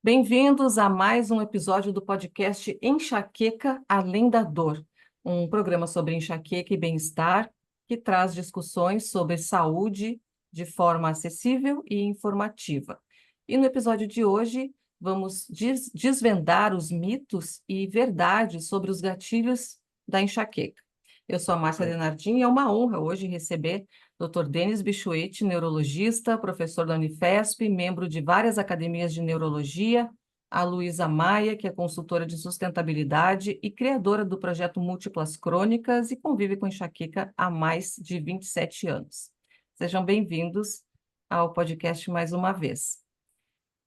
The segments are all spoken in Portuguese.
Bem-vindos a mais um episódio do podcast Enxaqueca Além da Dor, um programa sobre enxaqueca e bem-estar que traz discussões sobre saúde de forma acessível e informativa. E no episódio de hoje vamos desvendar os mitos e verdades sobre os gatilhos da enxaqueca. Eu sou a Márcia Denardin e é uma honra hoje receber Dr. Denis Bichuete, neurologista, professor da Unifesp, membro de várias academias de neurologia, a Luísa Maia, que é consultora de sustentabilidade e criadora do projeto Múltiplas Crônicas e convive com enxaqueca há mais de 27 anos. Sejam bem-vindos ao podcast mais uma vez.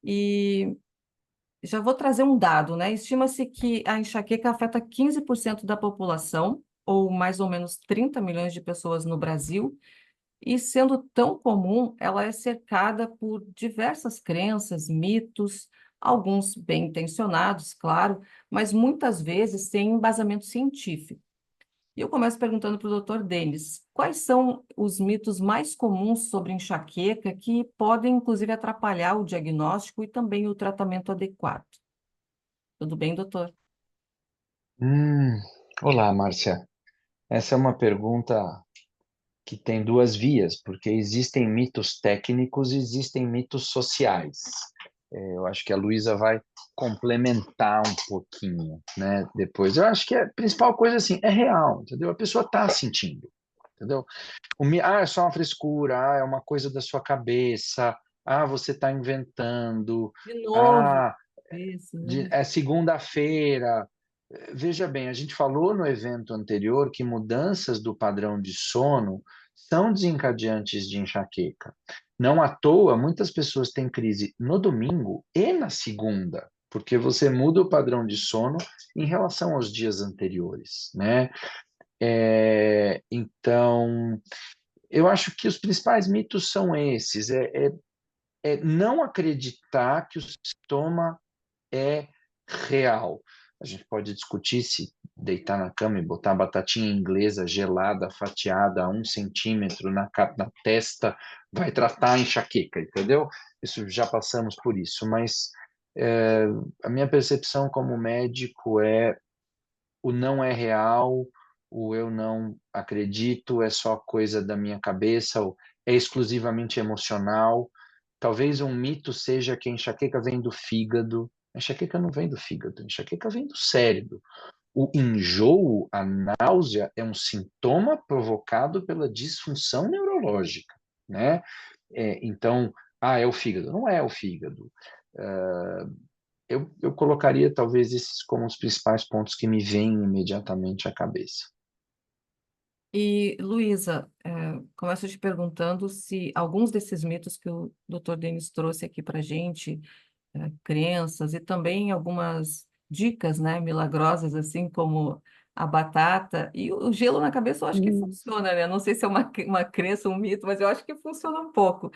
E já vou trazer um dado, né? Estima-se que a enxaqueca afeta 15% da população, ou mais ou menos 30 milhões de pessoas no Brasil, e sendo tão comum, ela é cercada por diversas crenças, mitos, alguns bem intencionados, claro, mas muitas vezes sem embasamento científico. E eu começo perguntando para o doutor Denis, quais são os mitos mais comuns sobre enxaqueca que podem, inclusive, atrapalhar o diagnóstico e também o tratamento adequado? Tudo bem, doutor? Hum, Olá, Márcia. Essa é uma pergunta que tem duas vias, porque existem mitos técnicos e existem mitos sociais. Eu acho que a Luísa vai complementar um pouquinho, né? Depois, eu acho que a principal coisa assim é real, entendeu? A pessoa está sentindo, entendeu? É só uma frescura, é uma coisa da sua cabeça, você está inventando, De novo, ah, isso, né? é segunda-feira. Veja bem, a gente falou no evento anterior que mudanças do padrão de sono são desencadeantes de enxaqueca. Não à toa, muitas pessoas têm crise no domingo e na segunda, porque você muda o padrão de sono em relação aos dias anteriores, né? Então, eu acho que os principais mitos são esses: é não acreditar que o sintoma é real. A gente pode discutir se deitar na cama e botar batatinha inglesa gelada, fatiada a 1 centímetro na testa vai tratar a enxaqueca, entendeu? Isso já passamos por isso, mas é, a minha percepção como médico é o não é real, o eu não acredito, é só coisa da minha cabeça, ou é exclusivamente emocional. Talvez um mito seja que a enxaqueca vem do fígado. A enxaqueca não vem do fígado, a enxaqueca vem do cérebro. O enjoo, a náusea, é um sintoma provocado pela disfunção neurológica, né? Então, é o fígado. Não é o fígado. Uh, eu colocaria talvez esses como os principais pontos que me vêm imediatamente à cabeça. E, Luísa, começo te perguntando se alguns desses mitos que o doutor Denis trouxe aqui para a gente, crenças e também algumas dicas, né, milagrosas, assim como a batata e o gelo na cabeça, eu acho que Hum. funciona, né? Não sei se é uma crença, um mito, mas eu acho que funciona um pouco.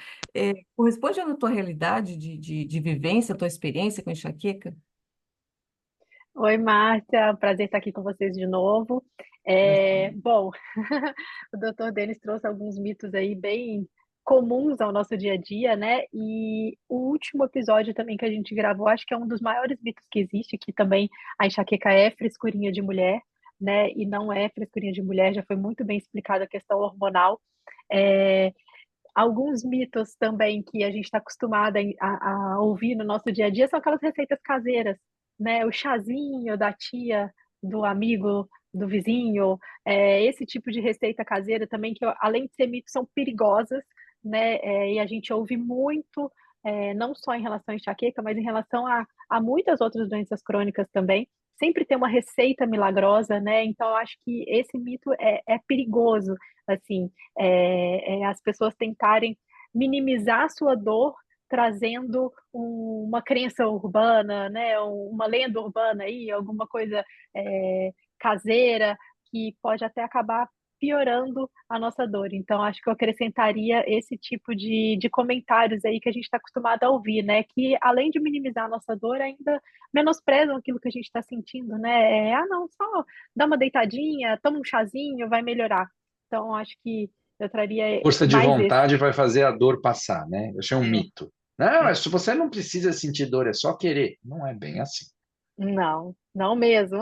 Corresponde à tua realidade de vivência, à tua experiência com enxaqueca? Oi, Márcia, prazer estar aqui com vocês de novo. Bom, o Dr. Denis trouxe alguns mitos aí bem comuns ao nosso dia a dia, né? E o último episódio também que a gente gravou, acho que é um dos maiores mitos que existe, que também a enxaqueca é frescurinha de mulher, né? E não é frescurinha de mulher, já foi muito bem explicada a questão hormonal. É, Alguns mitos também que a gente está acostumada a ouvir no nosso dia a dia são aquelas receitas caseiras, né? O chazinho da tia, do amigo, do vizinho, esse tipo de receita caseira também, que além de ser mitos, são perigosas, né? E a gente ouve muito, não só em relação à enxaqueca, mas em relação a muitas outras doenças crônicas também. Sempre tem uma receita milagrosa, né? Então, eu acho que esse mito é perigoso, assim, as pessoas tentarem minimizar a sua dor trazendo uma crença urbana, né, uma lenda urbana aí, alguma coisa caseira que pode até acabar piorando a nossa dor. Então, acho que eu acrescentaria esse tipo de comentários aí que a gente está acostumado a ouvir, né? Que além de minimizar a nossa dor, ainda menosprezam aquilo que a gente está sentindo, né? Não, só dá uma deitadinha, toma um chazinho, vai melhorar. Então, acho que eu traria Força de mais esse. vontade vai fazer a dor passar, né? Eu achei um mito. Não, É. se você não precisa sentir dor, é só querer. Não é bem assim. Não, não mesmo.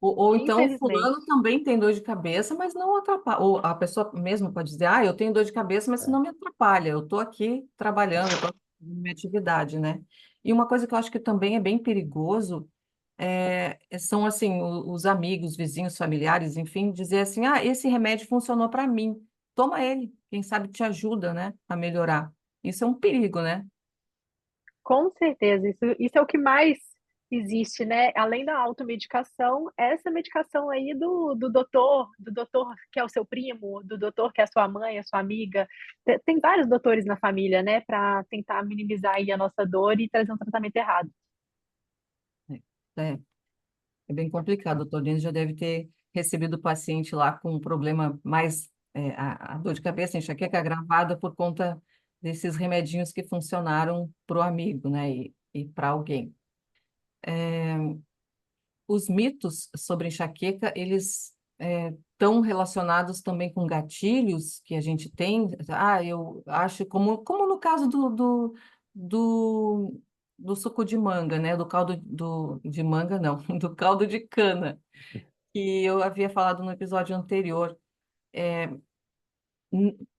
Ou então, Infelizmente. fulano também tem dor de cabeça, mas não atrapalha. Ou a pessoa mesmo pode dizer, eu tenho dor de cabeça, mas isso não me atrapalha. Eu estou aqui trabalhando, eu estou fazendo minha atividade, né? E uma coisa que eu acho que também é bem perigoso são, assim, os amigos, vizinhos, familiares, enfim, dizer assim, esse remédio funcionou para mim. Toma ele, quem sabe te ajuda, né, a melhorar. Isso é um perigo, né? Com certeza, isso é o que mais existe, né, além da automedicação, essa medicação aí do doutor que é o seu primo, do doutor que é a sua mãe, a sua amiga, tem vários doutores na família, né, para tentar minimizar aí a nossa dor e trazer um tratamento errado. É, é bem complicado. O doutor Denis já deve ter recebido o paciente lá com um problema mais, a dor de cabeça, enxaqueca agravada por conta desses remedinhos que funcionaram para o amigo, né, e para alguém. Os mitos sobre enxaqueca, eles estão relacionados também com gatilhos que a gente tem. Eu acho, como no caso do, do suco de manga, né? Do caldo de manga, não, do caldo de cana, que eu havia falado no episódio anterior.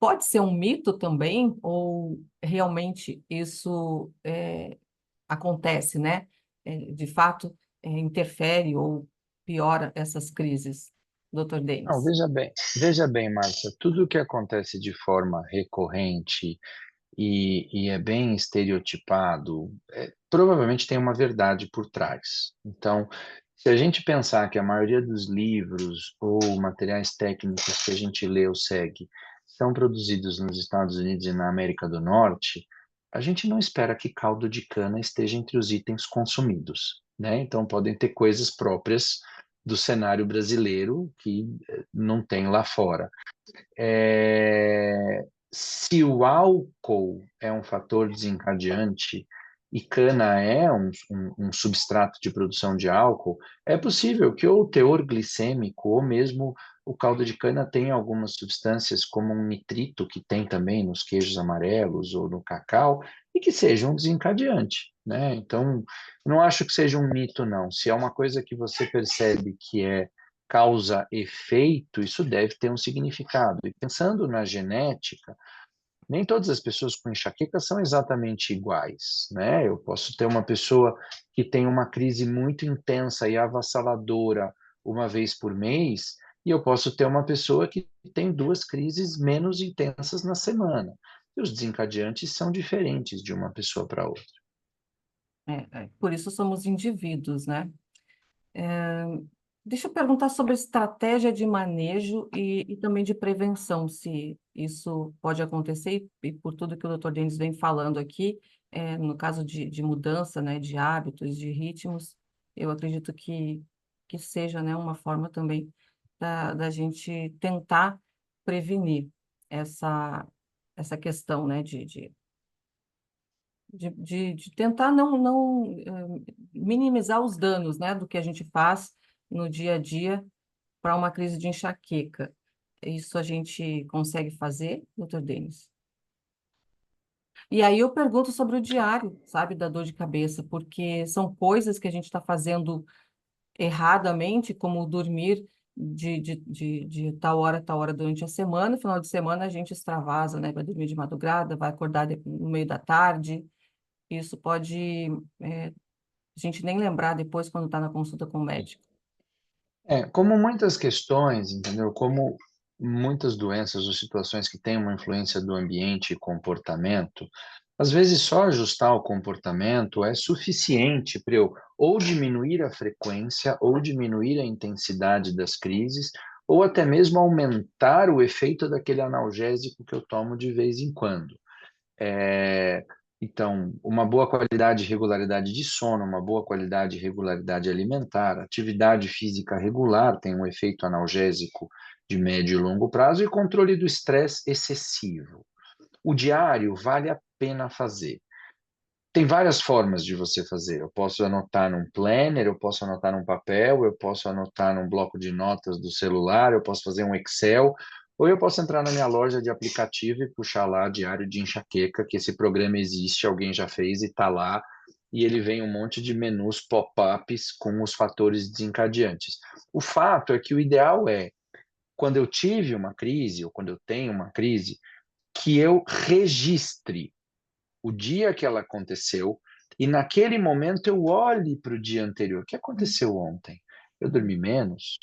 Pode ser um mito também, ou realmente isso acontece, né? De fato, interfere ou piora essas crises, doutor Não, Denis? veja bem, Márcia, tudo que acontece de forma recorrente e é bem estereotipado, provavelmente tem uma verdade por trás. Então, se a gente pensar que a maioria dos livros ou materiais técnicos que a gente lê ou segue são produzidos nos Estados Unidos e na América do Norte, a gente não espera que caldo de cana esteja entre os itens consumidos, né? Então, podem ter coisas próprias do cenário brasileiro que não tem lá fora. Se o álcool é um fator desencadeante e cana é um substrato de produção de álcool, é possível que ou o teor glicêmico ou mesmo o caldo de cana tenha algumas substâncias como um nitrito que tem também nos queijos amarelos ou no cacau e que seja um desencadeante, né? Então, não acho que seja um mito, não. Se é uma coisa que você percebe que é causa-efeito, isso deve ter um significado. E pensando na genética, nem todas as pessoas com enxaqueca são exatamente iguais, né? Eu posso ter uma pessoa que tem uma crise muito intensa e avassaladora uma vez por mês, e eu posso ter uma pessoa que tem duas crises menos intensas na semana. E os desencadeantes são diferentes de uma pessoa para outra. Por isso somos indivíduos, né? Deixa eu perguntar sobre estratégia de manejo e também de prevenção, se isso pode acontecer, e por tudo que o doutor Denis vem falando aqui, no caso de mudança, né, de hábitos, de ritmos, eu acredito que seja, né, uma forma também da gente tentar prevenir essa, essa questão, né, de tentar minimizar os danos, né, do que a gente faz no dia a dia para uma crise de enxaqueca. Isso a gente consegue fazer, doutor Denis? E aí eu pergunto sobre o diário, sabe, da dor de cabeça, porque são coisas que a gente está fazendo erradamente, como dormir de tal hora durante a semana, final de semana a gente extravasa, né, vai dormir de madrugada, vai acordar no meio da tarde. Isso pode, a gente nem lembrar depois quando está na consulta com o médico. Como muitas questões, entendeu? Como muitas doenças ou situações que têm uma influência do ambiente e comportamento, às vezes só ajustar o comportamento é suficiente para eu ou diminuir a frequência, ou diminuir a intensidade das crises, ou até mesmo aumentar o efeito daquele analgésico que eu tomo de vez em quando. É, então, uma boa qualidade e regularidade de sono, uma boa qualidade e regularidade alimentar, atividade física regular tem um efeito analgésico de médio e longo prazo e controle do estresse excessivo. O diário vale a pena fazer. Tem várias formas de você fazer. Eu posso anotar num planner, eu posso anotar num papel, eu posso anotar num bloco de notas do celular, eu posso fazer um Excel, Ou eu posso entrar na minha loja de aplicativo e puxar lá Diário de Enxaqueca, que esse programa existe, alguém já fez e está lá, e ele vem um monte de menus pop-ups com os fatores desencadeantes. O fato é que o ideal é, quando eu tive uma crise, ou quando eu tenho uma crise, que eu registre o dia que ela aconteceu e naquele momento eu olhe para o dia anterior. O que aconteceu ontem? Eu dormi menos?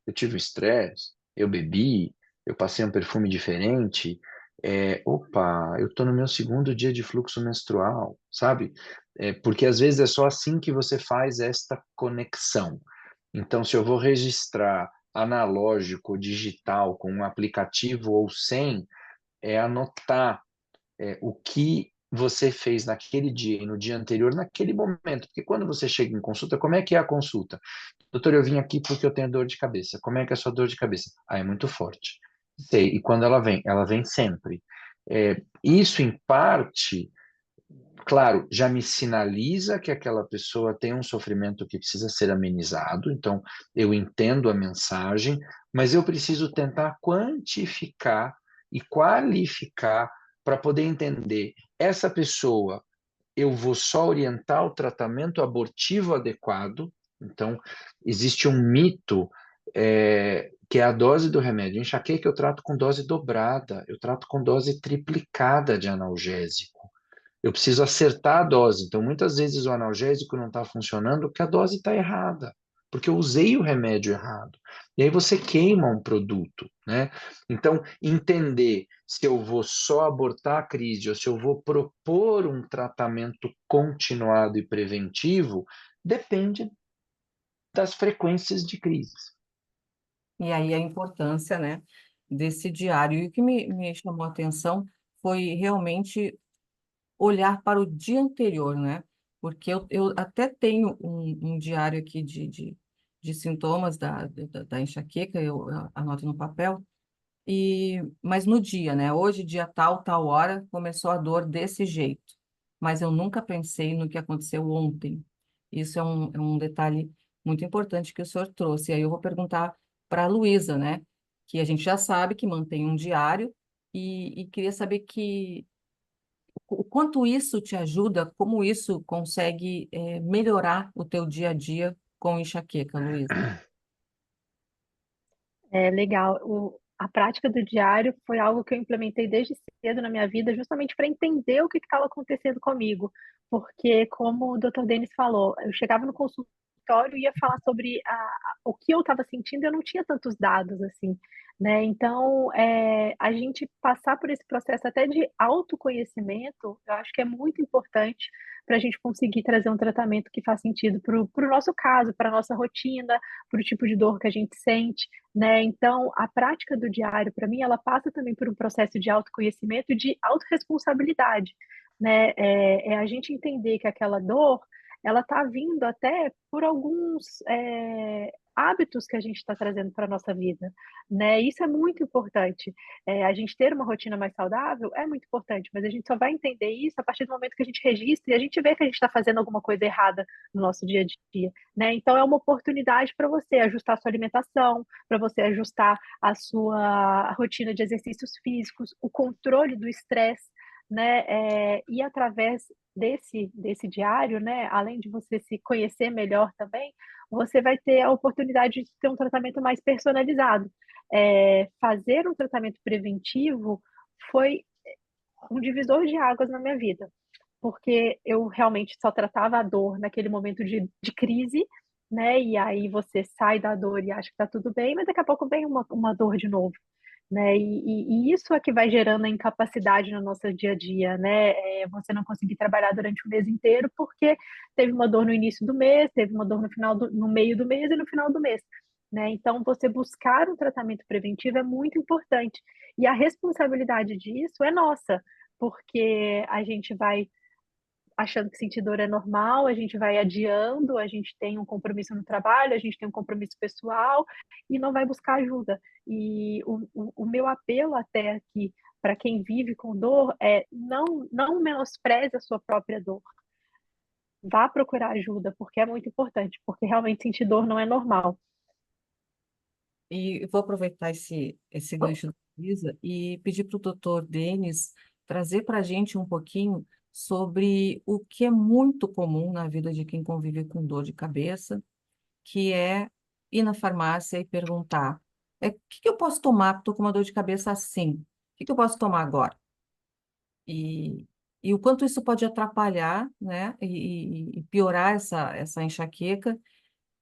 Eu tive estresse? Eu bebi? Eu passei um perfume diferente? Opa, eu estou no meu segundo dia de fluxo menstrual, sabe? Porque às vezes é só assim que você faz esta conexão. Então, se eu vou registrar analógico, digital, com um aplicativo ou sem, é anotar o que você fez naquele dia e no dia anterior, naquele momento. Porque quando você chega em consulta, como é que é a consulta? Doutor, eu vim aqui porque eu tenho dor de cabeça. Como é que é a sua dor de cabeça? Ah, é muito forte. Sei. E quando ela vem? Ela vem sempre. Isso, em parte, claro, já me sinaliza que aquela pessoa tem um sofrimento que precisa ser amenizado, então eu entendo a mensagem, mas eu preciso tentar quantificar e qualificar para poder entender essa pessoa. Eu vou só orientar o tratamento abortivo adequado. Então, existe um mito que é a dose do remédio. Enxaqueca eu trato com dose dobrada, eu trato com dose triplicada de analgésico. Eu preciso acertar a dose. Então, muitas vezes o analgésico não está funcionando porque a dose está errada, porque eu usei o remédio errado. E aí você queima um produto, né? Então, entender se eu vou só abortar a crise ou se eu vou propor um tratamento continuado e preventivo, depende das frequências de crises. E aí a importância, né, desse diário. E o que me chamou a atenção foi realmente olhar para o dia anterior, né? Porque eu até tenho um diário aqui de sintomas da enxaqueca, eu anoto no papel, mas no dia, né? Hoje, dia tal, tal hora, começou a dor desse jeito. Mas eu nunca pensei no que aconteceu ontem. Isso é um detalhe muito importante que o senhor trouxe. E aí eu vou perguntar para a Luísa, né? Que a gente já sabe que mantém um diário e queria saber o quanto isso te ajuda, como isso consegue melhorar o teu dia a dia com enxaqueca, Luísa. É legal. A prática do diário foi algo que eu implementei desde cedo na minha vida, justamente para entender o que estava acontecendo comigo. Porque, como o Dr. Denis falou, eu chegava no consultório e ia falar sobre o que eu estava sentindo, eu não tinha tantos dados assim, né? Então, a gente passar por esse processo até de autoconhecimento, eu acho que é muito importante para a gente conseguir trazer um tratamento que faz sentido para o nosso caso, para a nossa rotina, para o tipo de dor que a gente sente, né? Então, a prática do diário, para mim, ela passa também por um processo de autoconhecimento e de autorresponsabilidade, né? É a gente entender que aquela dor, ela está vindo até por alguns hábitos que a gente está trazendo para a nossa vida, né? Isso é muito importante. A gente ter uma rotina mais saudável é muito importante, mas a gente só vai entender isso a partir do momento que a gente registra e a gente vê que a gente está fazendo alguma coisa errada no nosso dia a dia, né? Então, é uma oportunidade para você ajustar a sua alimentação, para você ajustar a sua rotina de exercícios físicos, o controle do estresse, né? E através desse diário, né? Além de você se conhecer melhor também, você vai ter a oportunidade de ter um tratamento mais personalizado. Fazer um tratamento preventivo foi um divisor de águas na minha vida, porque eu realmente só tratava a dor naquele momento de crise, né? E aí você sai da dor e acha que tá tudo bem, mas daqui a pouco vem uma dor de novo, né? E isso é que vai gerando a incapacidade no nosso dia a dia, né? Você não conseguir trabalhar durante o mês inteiro porque teve uma dor no início do mês, teve uma dor no meio do mês e no final do mês. Né? Então, você buscar um tratamento preventivo é muito importante. E a responsabilidade disso é nossa, porque a gente vai achando que sentir dor é normal, a gente vai adiando, a gente tem um compromisso no trabalho, a gente tem um compromisso pessoal e não vai buscar ajuda. E o meu apelo até aqui para quem vive com dor é não menospreze a sua própria dor. Vá procurar ajuda, porque é muito importante, porque realmente sentir dor não é normal. E vou aproveitar esse gancho Luísa, e pedir para o doutor Denis trazer para a gente um pouquinho sobre o que é muito comum na vida de quem convive com dor de cabeça, que é ir na farmácia e perguntar: o que que eu posso tomar? Estou com uma dor de cabeça assim. O que que eu posso tomar agora? E, e o quanto isso pode atrapalhar, né? E piorar essa enxaqueca,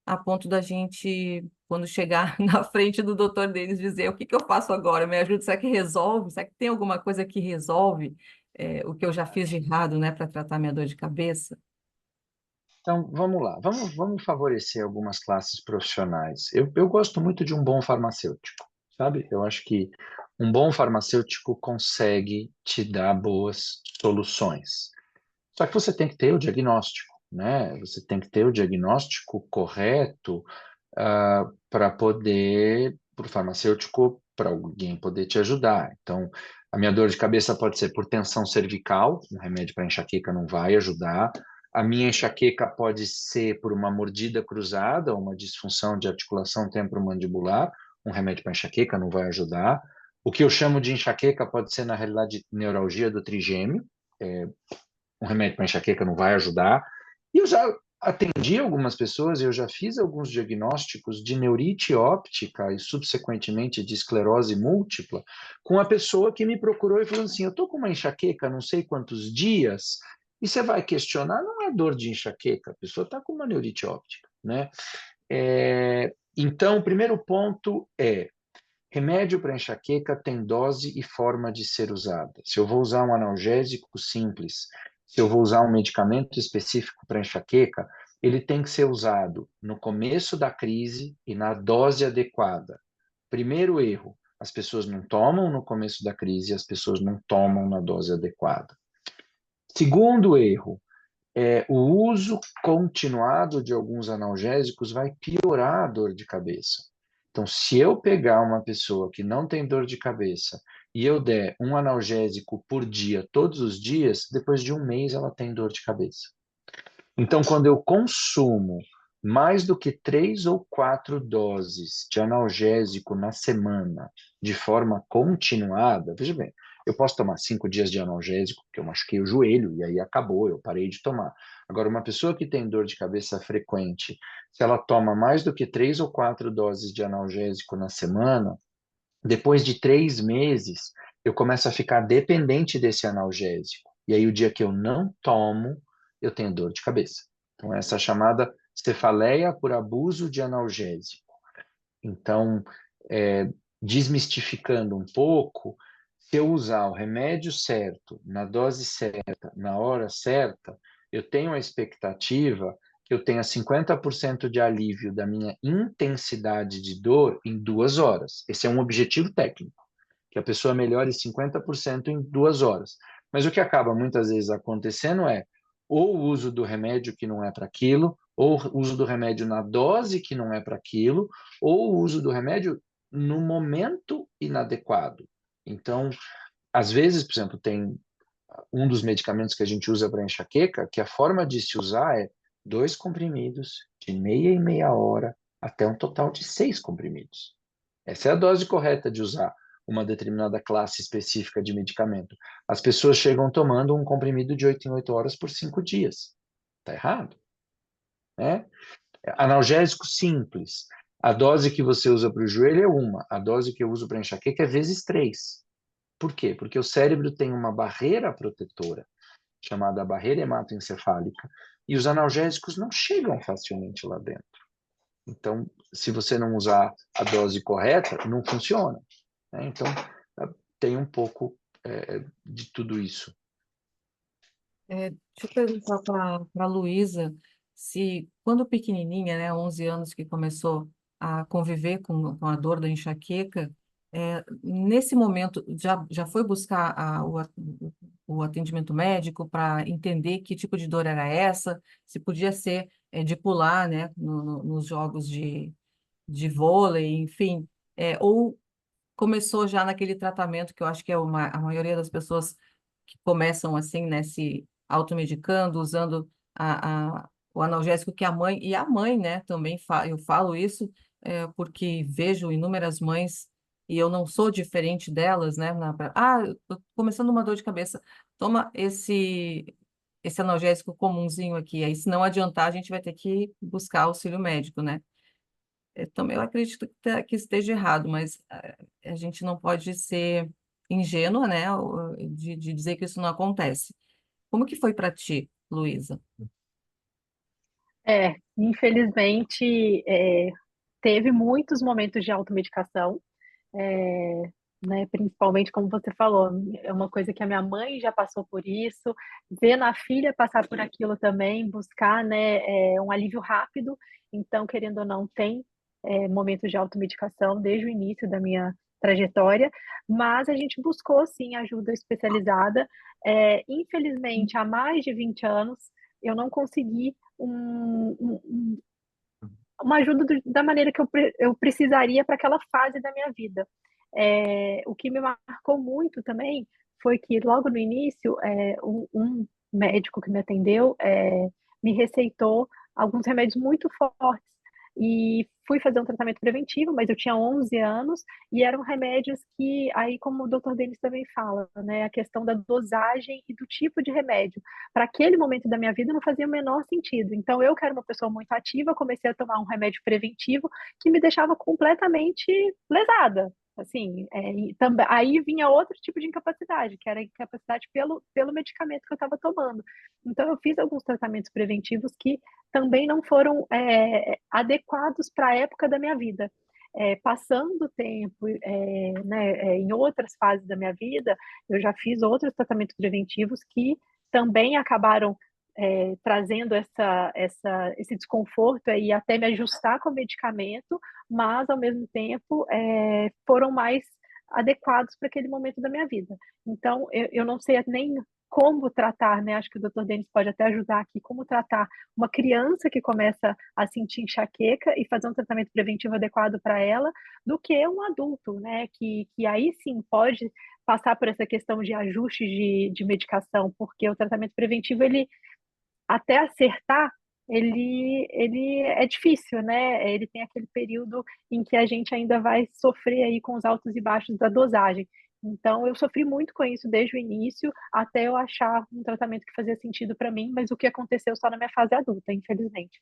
a ponto da gente, quando chegar na frente do doutor deles, dizer: o que que eu faço agora? Me ajuda? Será que resolve? Será que tem alguma coisa que resolve o que eu já fiz de errado, né, para tratar minha dor de cabeça? Então, vamos lá, vamos favorecer algumas classes profissionais. Eu gosto muito de um bom farmacêutico, sabe? Eu acho que um bom farmacêutico consegue te dar boas soluções. Só que você tem que ter o diagnóstico, né? Você tem que ter o diagnóstico correto para poder, para o farmacêutico, para alguém poder te ajudar. Então, a minha dor de cabeça pode ser por tensão cervical, um remédio para enxaqueca não vai ajudar. A minha enxaqueca pode ser por uma mordida cruzada, uma disfunção de articulação temporomandibular, um remédio para enxaqueca não vai ajudar. O que eu chamo de enxaqueca pode ser, na realidade, neuralgia do trigêmeo, um remédio para enxaqueca não vai ajudar. E eu já atendi algumas pessoas, eu já fiz alguns diagnósticos de neurite óptica e, subsequentemente, de esclerose múltipla, com a pessoa que me procurou e falou assim: eu estou com uma enxaqueca não sei quantos dias, e você vai questionar, não é dor de enxaqueca, a pessoa está com uma neurite óptica, né? Então, o primeiro ponto é: remédio para enxaqueca tem dose e forma de ser usada. Se eu vou usar um analgésico simples, se eu vou usar um medicamento específico para enxaqueca, ele tem que ser usado no começo da crise e na dose adequada. Primeiro erro: as pessoas não tomam no começo da crise, as pessoas não tomam na dose adequada. Segundo erro: o uso continuado de alguns analgésicos vai piorar a dor de cabeça. Então, se eu pegar uma pessoa que não tem dor de cabeça e eu der um analgésico por dia, todos os dias, depois de um mês ela tem dor de cabeça. Então, quando eu consumo mais do que 3 ou 4 doses de analgésico na semana, de forma continuada, veja bem, eu posso tomar 5 dias de analgésico, porque eu machuquei o joelho, e aí acabou, eu parei de tomar. Agora, uma pessoa que tem dor de cabeça frequente, se ela toma mais do que 3 ou 4 doses de analgésico na semana, depois de 3 meses, eu começo a ficar dependente desse analgésico. E aí, o dia que eu não tomo, eu tenho dor de cabeça. Então, essa é chamada cefaleia por abuso de analgésico. Então, desmistificando um pouco, se eu usar o remédio certo, na dose certa, na hora certa, eu tenho a expectativa que eu tenha 50% de alívio da minha intensidade de dor em 2 horas. Esse é um objetivo técnico, que a pessoa melhore 50% em 2 horas. Mas o que acaba muitas vezes acontecendo é ou o uso do remédio que não é para aquilo, ou o uso do remédio na dose que não é para aquilo, ou o uso do remédio no momento inadequado. Então, às vezes, por exemplo, tem um dos medicamentos que a gente usa para enxaqueca, que a forma de se usar é 2 comprimidos de meia em meia hora até um total de 6 comprimidos. Essa é a dose correta de usar uma determinada classe específica de medicamento. As pessoas chegam tomando um comprimido de 8 em 8 horas por 5 dias. Está errado, né? Analgésico simples. A dose que você usa para o joelho é uma, a dose que eu uso para enxaqueca é vezes 3. Por quê? Porque o cérebro tem uma barreira protetora, chamada barreira hematoencefálica, e os analgésicos não chegam facilmente lá dentro. Então, se você não usar a dose correta, não funciona, né? Então, tem um pouco de tudo isso. Deixa eu perguntar para a Luísa se, quando pequenininha, né, 11 anos que começou a conviver com a dor da enxaqueca, nesse momento já foi buscar o atendimento médico para entender que tipo de dor era essa, se podia ser de pular, né, nos jogos de vôlei, enfim, ou começou já naquele tratamento que eu acho que a maioria das pessoas que começam assim, né, se automedicando, usando o analgésico que a mãe, né, também eu falo isso porque vejo inúmeras mães e eu não sou diferente delas, né? Eu tô começando uma dor de cabeça, toma esse analgésico comumzinho aqui, aí se não adiantar, a gente vai ter que buscar auxílio médico, né? Eu acredito que esteja errado, mas a gente não pode ser ingênua, né? De dizer que isso não acontece. Como que foi para ti, Luísa? Infelizmente, teve muitos momentos de automedicação, é, né, principalmente como você falou, é uma coisa que a minha mãe já passou por isso, vendo a filha passar por aquilo também, buscar, né, um alívio rápido, então, querendo ou não, tem momentos de automedicação desde o início da minha trajetória, mas a gente buscou, sim, ajuda especializada. Infelizmente, há mais de 20 anos, eu não consegui uma ajuda da maneira que eu precisaria para aquela fase da minha vida. O que me marcou muito também foi que logo no início, um médico que me atendeu me receitou alguns remédios muito fortes e fui fazer um tratamento preventivo, mas eu tinha 11 anos e eram remédios que, aí como o doutor Denis também fala, né, a questão da dosagem e do tipo de remédio para aquele momento da minha vida não fazia o menor sentido. Então, eu que era uma pessoa muito ativa, comecei a tomar um remédio preventivo que me deixava completamente lesada. Assim, aí vinha outro tipo de incapacidade, que era a incapacidade pelo medicamento que eu estava tomando. Então, eu fiz alguns tratamentos preventivos que também não foram adequados para a época da minha vida. Passando o tempo, né, em outras fases da minha vida, eu já fiz outros tratamentos preventivos que também acabaram trazendo esse desconforto e até me ajustar com o medicamento, mas ao mesmo tempo foram mais adequados para aquele momento da minha vida. Então, eu não sei nem como tratar, né? Acho que o Dr. Denis pode até ajudar aqui, como tratar uma criança que começa a sentir enxaqueca e fazer um tratamento preventivo adequado para ela, do que um adulto, né? Que aí sim pode passar por essa questão de ajuste de medicação, porque o tratamento preventivo, ele até acertar, ele é difícil, né? Ele tem aquele período em que a gente ainda vai sofrer aí com os altos e baixos da dosagem. Então, eu sofri muito com isso desde o início, até eu achar um tratamento que fazia sentido para mim, mas o que aconteceu só na minha fase adulta, infelizmente.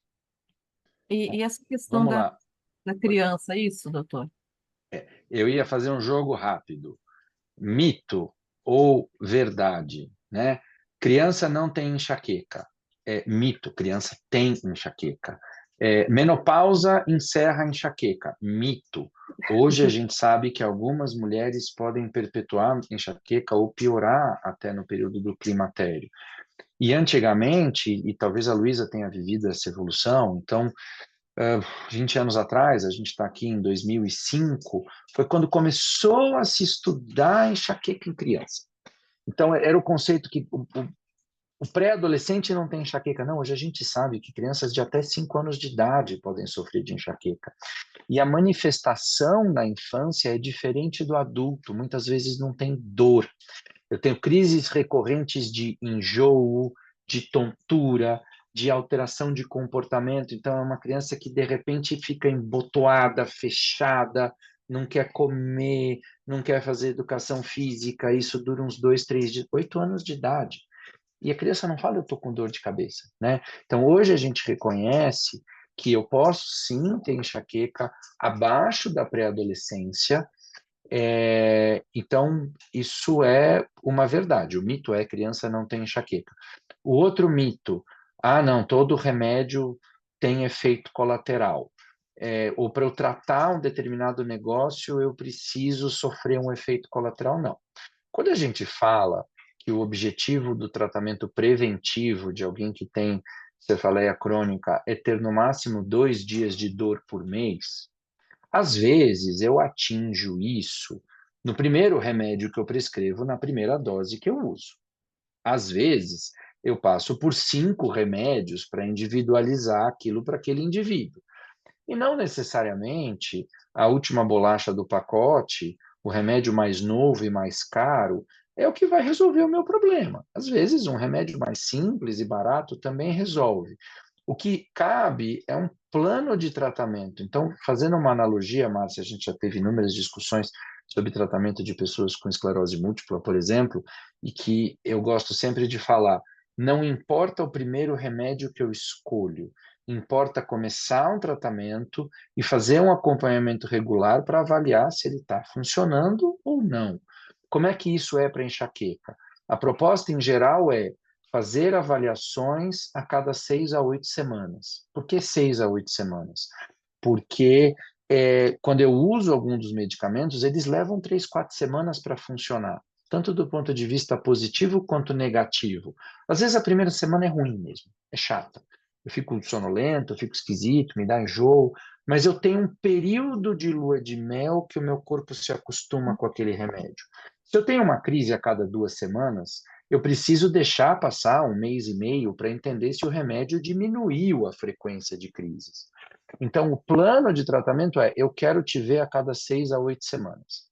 E essa questão Vamos lá. da criança, isso, doutor? Eu ia fazer um jogo rápido. Mito ou verdade, né? Criança não tem enxaqueca. Mito, criança tem enxaqueca. Menopausa encerra a enxaqueca. Mito. Hoje a gente sabe que algumas mulheres podem perpetuar enxaqueca ou piorar até no período do climatério. E antigamente, e talvez a Luísa tenha vivido essa evolução, então 20 anos atrás, a gente está aqui em 2005, foi quando começou a se estudar enxaqueca em criança. Então, era o conceito que o pré-adolescente não tem enxaqueca. Não, hoje a gente sabe que crianças de até 5 anos de idade podem sofrer de enxaqueca. E a manifestação na infância é diferente do adulto. Muitas vezes não tem dor. Eu tenho crises recorrentes de enjoo, de tontura, de alteração de comportamento. Então, é uma criança que, de repente, fica embotoada, fechada, não quer comer, não quer fazer educação física. Isso dura uns 2, 3 dias, 8 anos de idade. E a criança não fala, eu estou com dor de cabeça, né? Então, hoje a gente reconhece que eu posso, sim, ter enxaqueca abaixo da pré-adolescência. Então, isso é uma verdade. O mito é criança não tem enxaqueca. O outro mito, não, todo remédio tem efeito colateral. Ou para eu tratar um determinado negócio, eu preciso sofrer um efeito colateral. Não. Quando a gente fala que o objetivo do tratamento preventivo de alguém que tem cefaleia crônica é ter no máximo 2 dias de dor por mês, às vezes eu atinjo isso no primeiro remédio que eu prescrevo, na primeira dose que eu uso. Às vezes eu passo por 5 remédios para individualizar aquilo para aquele indivíduo. E não necessariamente a última bolacha do pacote, o remédio mais novo e mais caro, é o que vai resolver o meu problema. Às vezes, um remédio mais simples e barato também resolve. O que cabe é um plano de tratamento. Então, fazendo uma analogia, Márcia, a gente já teve inúmeras discussões sobre tratamento de pessoas com esclerose múltipla, por exemplo, e que eu gosto sempre de falar, não importa o primeiro remédio que eu escolho, importa começar um tratamento e fazer um acompanhamento regular para avaliar se ele está funcionando ou não. Como é que isso é para enxaqueca? A proposta, em geral, é fazer avaliações a cada 6 a 8 semanas. Por que 6 a 8 semanas? Porque quando eu uso algum dos medicamentos, eles levam 3, 4 semanas para funcionar, tanto do ponto de vista positivo quanto negativo. Às vezes a primeira semana é ruim mesmo, é chata. Eu fico sonolento, eu fico esquisito, me dá enjoo, mas eu tenho um período de lua de mel que o meu corpo se acostuma com aquele remédio. Se eu tenho uma crise a cada 2 semanas, eu preciso deixar passar 1 mês e meio para entender se o remédio diminuiu a frequência de crises. Então, o plano de tratamento é: eu quero te ver a cada 6 a 8 semanas.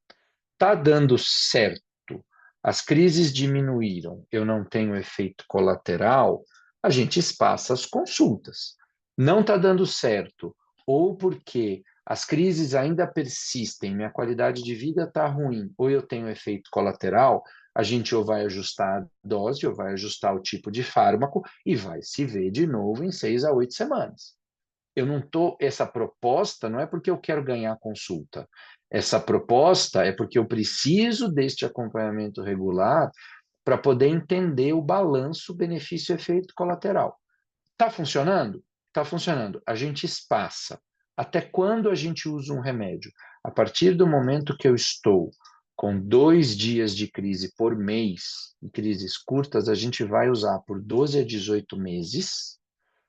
Está dando certo, as crises diminuíram, eu não tenho efeito colateral, a gente espaça as consultas. Não está dando certo, ou porque as crises ainda persistem, minha qualidade de vida está ruim, ou eu tenho efeito colateral, a gente ou vai ajustar a dose, ou vai ajustar o tipo de fármaco, e vai se ver de novo em 6 a 8 semanas. Eu não estou. Essa proposta não é porque eu quero ganhar consulta. Essa proposta é porque eu preciso deste acompanhamento regular para poder entender o balanço benefício-efeito colateral. Está funcionando? Está funcionando. A gente espaça. Até quando a gente usa um remédio? A partir do momento que eu estou com 2 dias de crise por mês, em crises curtas, a gente vai usar por 12 a 18 meses,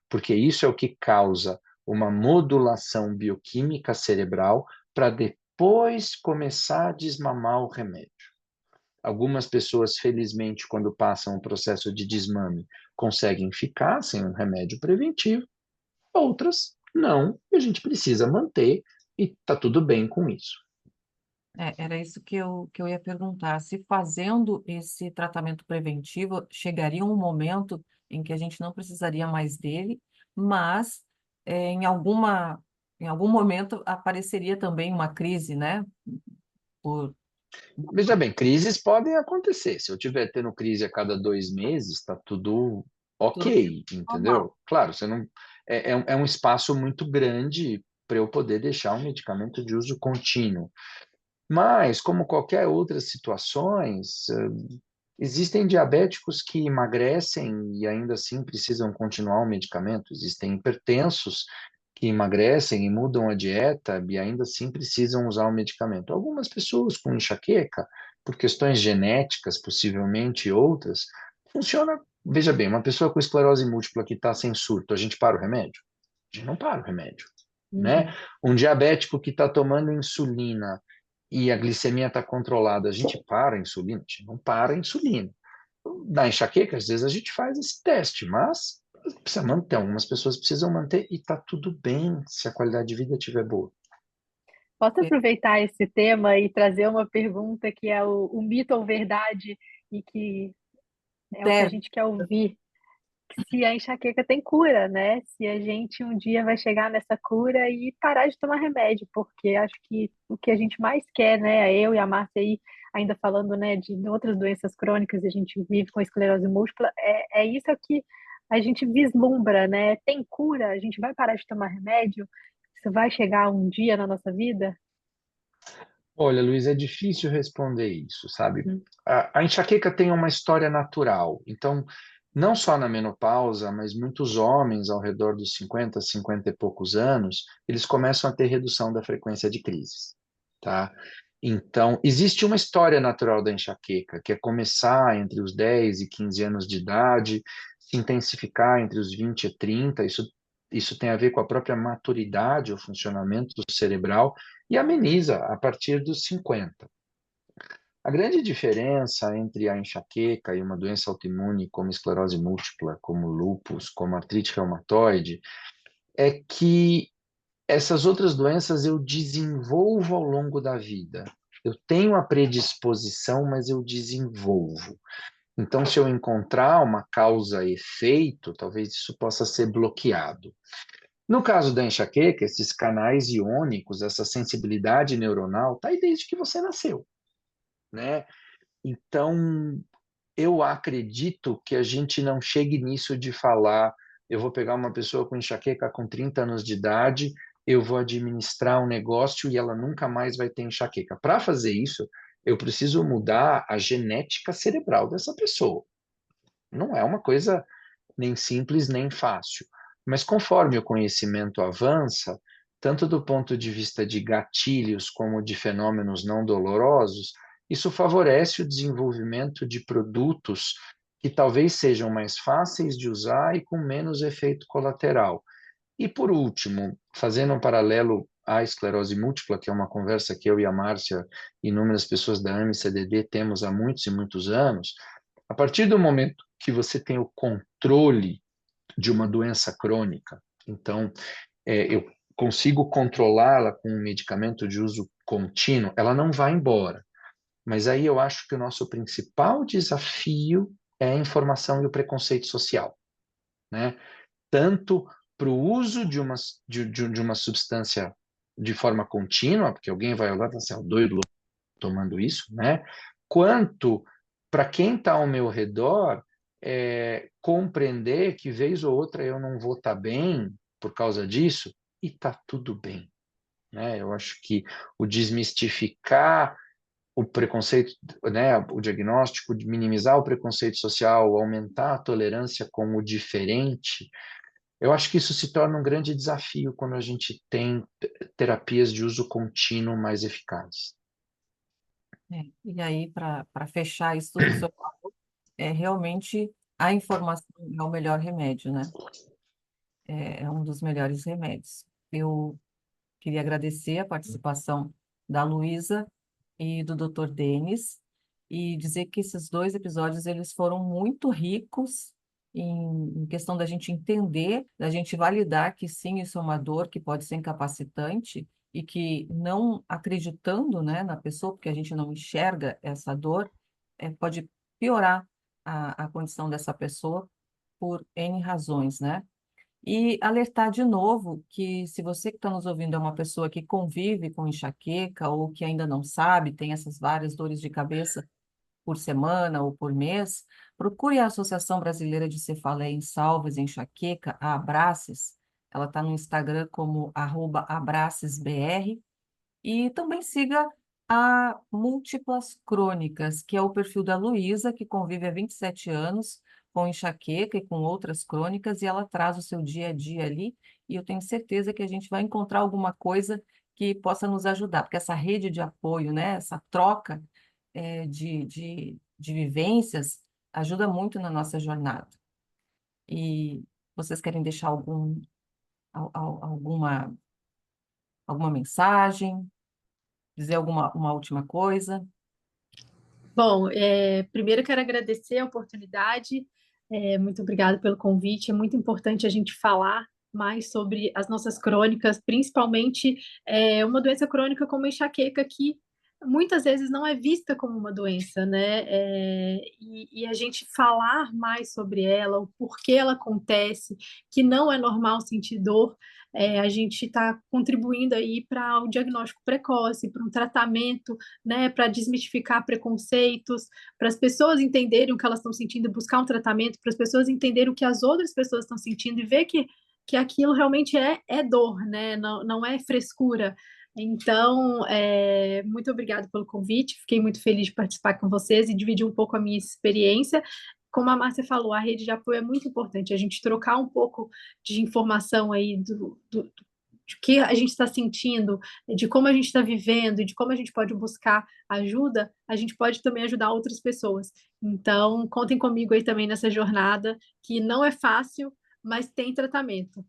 porque isso é o que causa uma modulação bioquímica cerebral para depois começar a desmamar o remédio. Algumas pessoas, felizmente, quando passam o processo de desmame, conseguem ficar sem um remédio preventivo, outras não, e a gente precisa manter, e está tudo bem com isso. Era isso que eu ia perguntar. Se fazendo esse tratamento preventivo, chegaria um momento em que a gente não precisaria mais dele, mas em algum momento apareceria também uma crise, né? Por, Veja bem, crises podem acontecer. Se eu estiver tendo crise a cada 2 meses, está tudo tudo bem, ok, normal. entendeu? Claro, você não é um espaço muito grande para eu poder deixar um medicamento de uso contínuo. Mas, como qualquer outras situações, existem diabéticos que emagrecem e ainda assim precisam continuar o medicamento. Existem hipertensos que emagrecem e mudam a dieta e ainda assim precisam usar o medicamento. Algumas pessoas com enxaqueca, por questões genéticas, possivelmente outras, funciona. Veja bem, uma pessoa com esclerose múltipla que está sem surto, a gente para o remédio? A gente não para o remédio, né? Uhum. Um diabético que está tomando insulina e a glicemia está controlada, a gente para a insulina? A gente não para a insulina. Na enxaqueca, às vezes a gente faz esse teste, mas precisa manter. Algumas pessoas precisam manter e está tudo bem se a qualidade de vida estiver boa. Posso É, aproveitar esse tema e trazer uma pergunta que é o mito ou verdade e que é o que a deve, gente quer ouvir? Se a enxaqueca tem cura, né? Se a gente um dia vai chegar nessa cura e parar de tomar remédio, porque acho que o que a gente mais quer, né? Eu e a Márcia aí, ainda falando, né, de outras doenças crônicas, e a gente vive com esclerose múltipla, é isso que a gente vislumbra, né? Tem cura, a gente vai parar de tomar remédio, isso vai chegar um dia na nossa vida? Olha, Luiz, é difícil responder isso, sabe? Hum. A enxaqueca tem uma história natural. Então, não só na menopausa, mas muitos homens ao redor dos 50, 50 e poucos anos, eles começam a ter redução da frequência de crises, tá? Então, existe uma história natural da enxaqueca, que é começar entre os 10 e 15 anos de idade, se intensificar entre os 20 e 30. Isso tem a ver com a própria maturidade, o funcionamento cerebral, e ameniza a partir dos 50. A grande diferença entre a enxaqueca e uma doença autoimune como esclerose múltipla, como lúpus, como artrite reumatoide, é que essas outras doenças eu desenvolvo ao longo da vida. Eu tenho a predisposição, mas eu desenvolvo. Então, se eu encontrar uma causa-efeito, talvez isso possa ser bloqueado. No caso da enxaqueca, esses canais iônicos, essa sensibilidade neuronal, está aí desde que você nasceu, né? Então, eu acredito que a gente não chegue nisso de falar, eu vou pegar uma pessoa com enxaqueca com 30 anos de idade, eu vou administrar um negócio e ela nunca mais vai ter enxaqueca. Para fazer isso, eu preciso mudar a genética cerebral dessa pessoa. Não é uma coisa nem simples nem fácil. Mas conforme o conhecimento avança, tanto do ponto de vista de gatilhos como de fenômenos não dolorosos, isso favorece o desenvolvimento de produtos que talvez sejam mais fáceis de usar e com menos efeito colateral. E por último, fazendo um paralelo à esclerose múltipla, que é uma conversa que eu e a Márcia e inúmeras pessoas da AME-CDD temos há muitos e muitos anos, a partir do momento que você tem o controle de uma doença crônica, então eu consigo controlá-la com um medicamento de uso contínuo, ela não vai embora. Mas aí eu acho que o nosso principal desafio é a informação e o preconceito social, né? Tanto para o uso de uma substância de forma contínua, porque alguém vai olhar e falar assim, o doido tomando isso, né? Quanto para quem está ao meu redor compreender que vez ou outra eu não vou estar bem por causa disso e está tudo bem, né? Eu acho que o desmistificar o preconceito, né, o diagnóstico, de minimizar o preconceito social, aumentar a tolerância com o diferente, eu acho que isso se torna um grande desafio quando a gente tem terapias de uso contínuo mais eficazes. E aí, para fechar isso tudo que o senhor falou, realmente a informação é o melhor remédio, né? É um dos melhores remédios. Eu queria agradecer a participação da Luísa e do Dr. Denis e dizer que esses dois episódios eles foram muito ricos em questão da gente entender, da gente validar que sim, isso é uma dor que pode ser incapacitante e que não acreditando, né, na pessoa, porque a gente não enxerga essa dor, pode piorar a condição dessa pessoa por N razões, né? E alertar de novo que se você que está nos ouvindo é uma pessoa que convive com enxaqueca ou que ainda não sabe, tem essas várias dores de cabeça por semana ou por mês, procure a Associação Brasileira de Cefaleia em Salvas e Enxaqueca, a Abraces. Ela está no Instagram como @abracesbr e também siga a Múltiplas Crônicas, que é o perfil da Luísa, que convive há 27 anos com enxaqueca e com outras crônicas, e ela traz o seu dia a dia ali, e eu tenho certeza que a gente vai encontrar alguma coisa que possa nos ajudar, porque essa rede de apoio, né, essa troca de vivências ajuda muito na nossa jornada. E vocês querem deixar alguma mensagem? Dizer uma última coisa? Bom, primeiro eu quero agradecer a oportunidade, muito obrigada pelo convite. É muito importante a gente falar mais sobre as nossas crônicas, principalmente uma doença crônica como a enxaqueca, que muitas vezes não é vista como uma doença, né? E a gente falar mais sobre ela, o porquê ela acontece, que não é normal sentir dor, a gente está contribuindo aí para o diagnóstico precoce, para um tratamento, né, para desmistificar preconceitos, para as pessoas entenderem o que elas estão sentindo e buscar um tratamento, para as pessoas entenderem o que as outras pessoas estão sentindo e ver que aquilo realmente é dor, né? Não é frescura. Então, muito obrigada pelo convite, fiquei muito feliz de participar com vocês e dividir um pouco a minha experiência. Como a Márcia falou, a rede de apoio é muito importante, a gente trocar um pouco de informação aí de que a gente está sentindo, de como a gente está vivendo, de como a gente pode buscar ajuda, a gente pode também ajudar outras pessoas. Então, contem comigo aí também nessa jornada, que não é fácil, mas tem tratamento.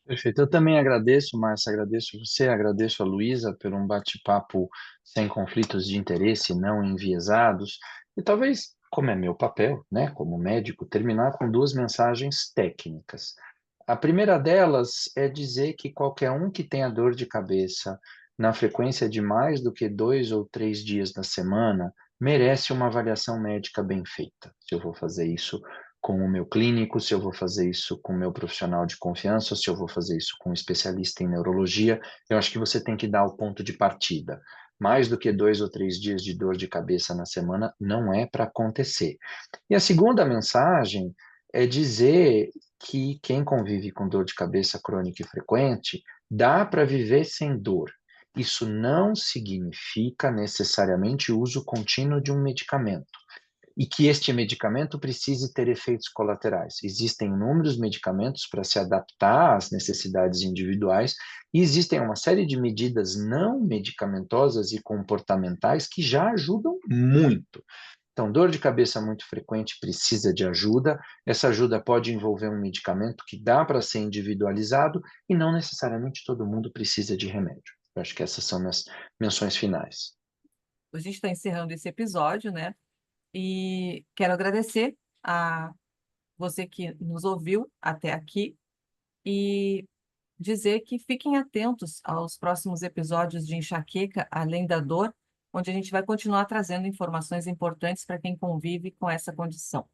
Perfeito. Eu também agradeço, Márcia, agradeço você, agradeço a Luísa por um bate-papo sem conflitos de interesse, não enviesados, e talvez, como é meu papel, né, como médico, terminar com duas mensagens técnicas. A primeira delas é dizer que qualquer um que tenha dor de cabeça na frequência de mais do que 2 ou 3 dias da semana merece uma avaliação médica bem feita. Se eu vou fazer isso com o meu clínico, se eu vou fazer isso com o meu profissional de confiança, ou se eu vou fazer isso com um especialista em neurologia. Eu acho que você tem que dar o ponto de partida. Mais do que 2 ou 3 dias de dor de cabeça na semana não é para acontecer. E a segunda mensagem é dizer que quem convive com dor de cabeça crônica e frequente, dá para viver sem dor. Isso não significa necessariamente o uso contínuo de um medicamento e que este medicamento precise ter efeitos colaterais. Existem inúmeros medicamentos para se adaptar às necessidades individuais e existem uma série de medidas não medicamentosas e comportamentais que já ajudam muito. Então, dor de cabeça muito frequente precisa de ajuda. Essa ajuda pode envolver um medicamento que dá para ser individualizado e não necessariamente todo mundo precisa de remédio. Eu acho que essas são minhas menções finais. A gente está encerrando esse episódio, né? E quero agradecer a você que nos ouviu até aqui e dizer que fiquem atentos aos próximos episódios de Enxaqueca Além da Dor, onde a gente vai continuar trazendo informações importantes para quem convive com essa condição.